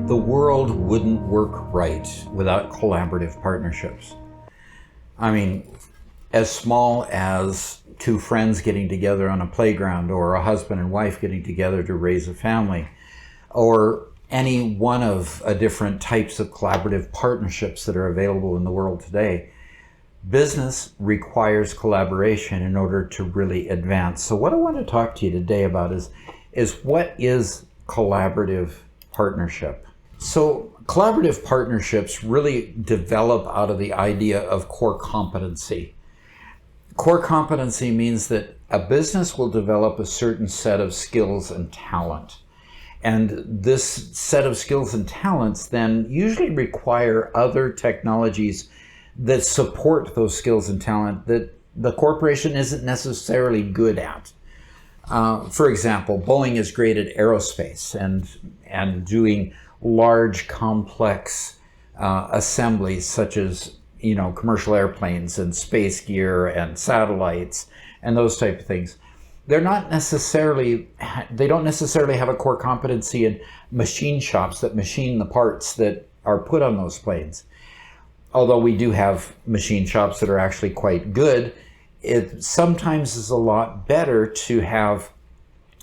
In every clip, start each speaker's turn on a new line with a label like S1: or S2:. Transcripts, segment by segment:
S1: The world wouldn't work right without collaborative partnerships. I mean, as small as two friends getting together on a playground, or a husband and wife getting together to raise a family, or any one of different types of collaborative partnerships that are available in the world today. Business requires collaboration in order to really advance. So what I want to talk to you today about is what is collaborative partnership? So collaborative partnerships really develop out of the idea of core competency. Core competency means that a business will develop a certain set of skills and talent. And this set of skills and talents then usually require other technologies that support those skills and talent that the corporation isn't necessarily good at. For example, Boeing is great at aerospace and doing large, complex assemblies such as commercial airplanes and space gear and satellites and those type of things. They don't necessarily have a core competency in machine shops that machine the parts that are put on those planes. Although we do have machine shops that are actually quite good, it sometimes is a lot better to have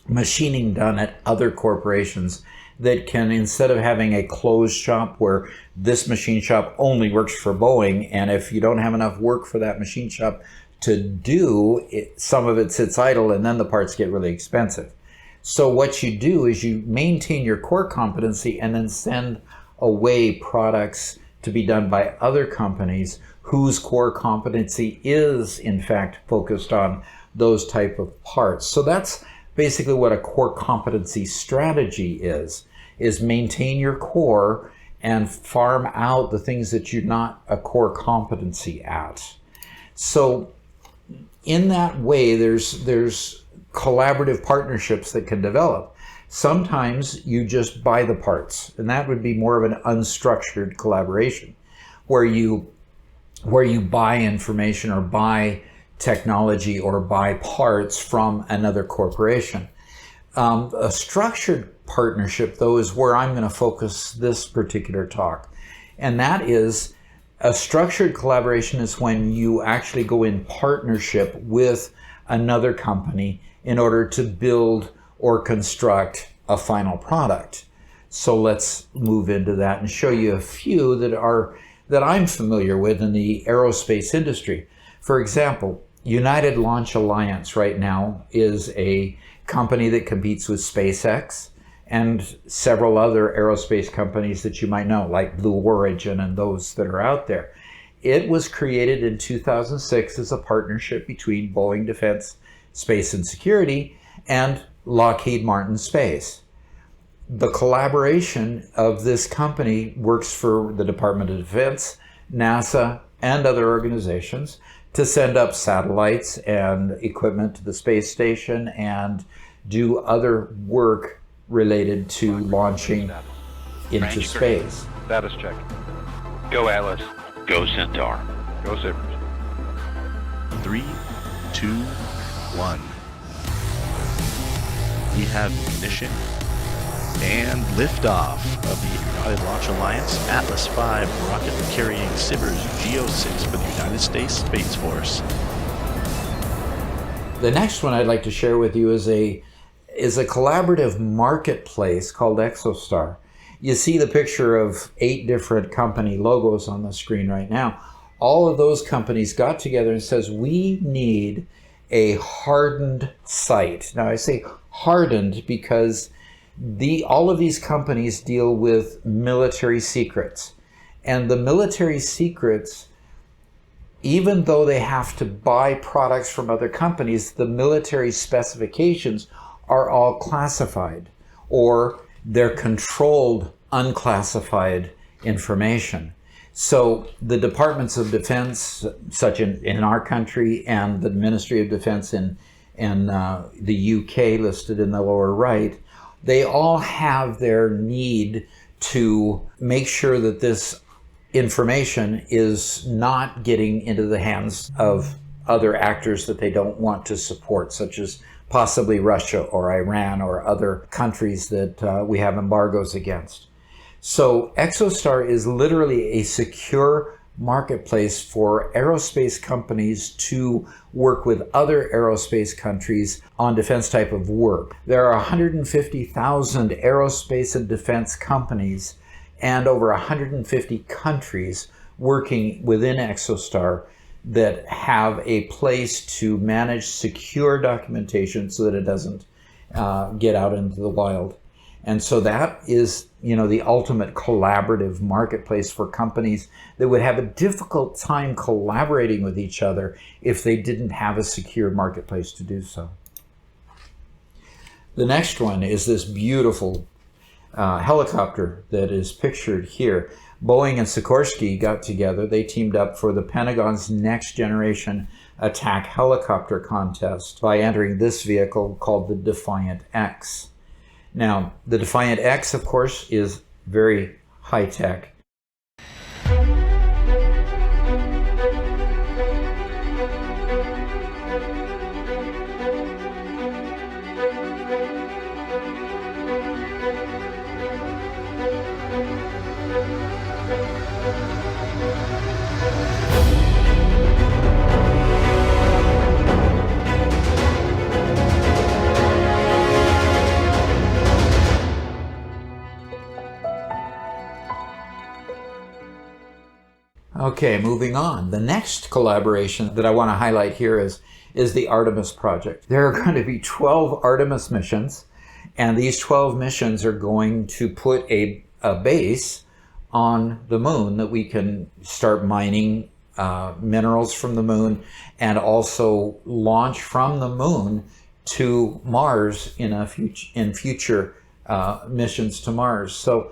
S1: machining done at other corporations that can, instead of having a closed shop where this machine shop only works for Boeing, and if you don't have enough work for that machine shop to do, some of it sits idle and then the parts get really expensive. So what you do is you maintain your core competency and then send away products to be done by other companies whose core competency is in fact focused on those type of parts. So that's basically what a core competency strategy is maintain your core and farm out the things that you're not a core competency at. So in that way, there's collaborative partnerships that can develop. Sometimes you just buy the parts, and that would be more of an unstructured collaboration, where you buy information or buy technology or buy parts from another corporation. A structured partnership, though, is where I'm going to focus this particular talk, and that is a structured collaboration is when you actually go in partnership with another company in order to build or construct a final product. So let's move into that and show you a few that I'm familiar with in the aerospace industry. For example, United Launch Alliance right now is a company that competes with SpaceX and several other aerospace companies that you might know, like Blue Origin and those that are out there. It was created in 2006 as a partnership between Boeing Defense, Space and Security and Lockheed Martin Space. The collaboration of this company works for the Department of Defense, NASA, and other organizations to send up satellites and equipment to the space station and do other work related to launching into space.
S2: Status check. Go Atlas.
S3: Go Centaur.
S2: Go Sabres.
S4: 3, 2, 1. We have ignition and liftoff of the United Launch Alliance Atlas V rocket carrying Sivers GO6 for the United States Space Force.
S1: The next one I'd like to share with you is a collaborative marketplace called Exostar. You see the picture of 8 different company logos on the screen right now. All of those companies got together and says, we need a hardened site. Now I say hardened because all of these companies deal with military secrets. And the military secrets, even though they have to buy products from other companies, the military specifications are all classified, or they're controlled unclassified information. So the departments of defense, such in our country, and the Ministry of Defense in the UK listed in the lower right, they all have their need to make sure that this information is not getting into the hands of other actors that they don't want to support, such as possibly Russia or Iran or other countries that we have embargoes against. So Exostar is literally a secure marketplace for aerospace companies to work with other aerospace countries on defense type of work. There are 150,000 aerospace and defense companies and over 150 countries working within Exostar that have a place to manage secure documentation so that it doesn't get out into the wild. And so that is, the ultimate collaborative marketplace for companies that would have a difficult time collaborating with each other if they didn't have a secure marketplace to do so. The next one is this beautiful helicopter that is pictured here. Boeing and Sikorsky got together. They teamed up for the Pentagon's next generation attack helicopter contest by entering this vehicle called the Defiant X. Now, the Defiant X, of course, is very high-tech. Okay, moving on. The next collaboration that I want to highlight here is the Artemis project. There are going to be 12 Artemis missions, and these 12 missions are going to put a base on the moon that we can start mining minerals from the moon and also launch from the moon to Mars in future missions to Mars. So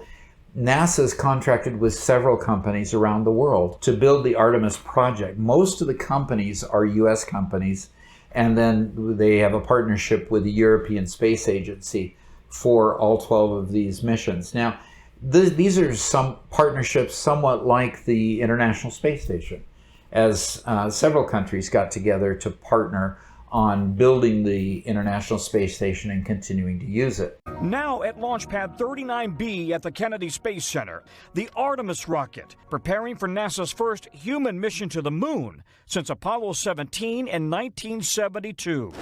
S1: NASA's contracted with several companies around the world to build the Artemis project. Most of the companies are US companies, and then they have a partnership with the European Space Agency for all 12 of these missions. Now, these are some partnerships somewhat like the International Space Station, as several countries got together to partner on building the International Space Station and continuing to use it.
S3: Now at Launch Pad 39B at the Kennedy Space Center, the Artemis rocket, preparing for NASA's first human mission to the moon since Apollo 17 in 1972.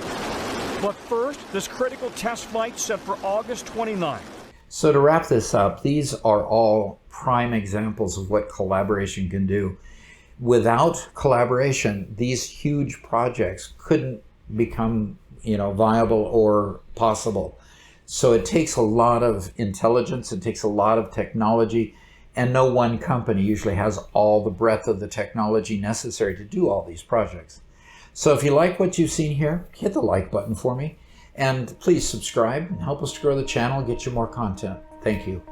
S3: But first, this critical test flight set for August 29th.
S1: So to wrap this up, these are all prime examples of what collaboration can do. Without collaboration, these huge projects couldn't become viable or possible. So it takes a lot of intelligence, it takes a lot of technology, and no one company usually has all the breadth of the technology necessary to do all these projects. So if you like what you've seen here, hit the like button for me, and please subscribe and help us to grow the channel and get you more content. Thank you.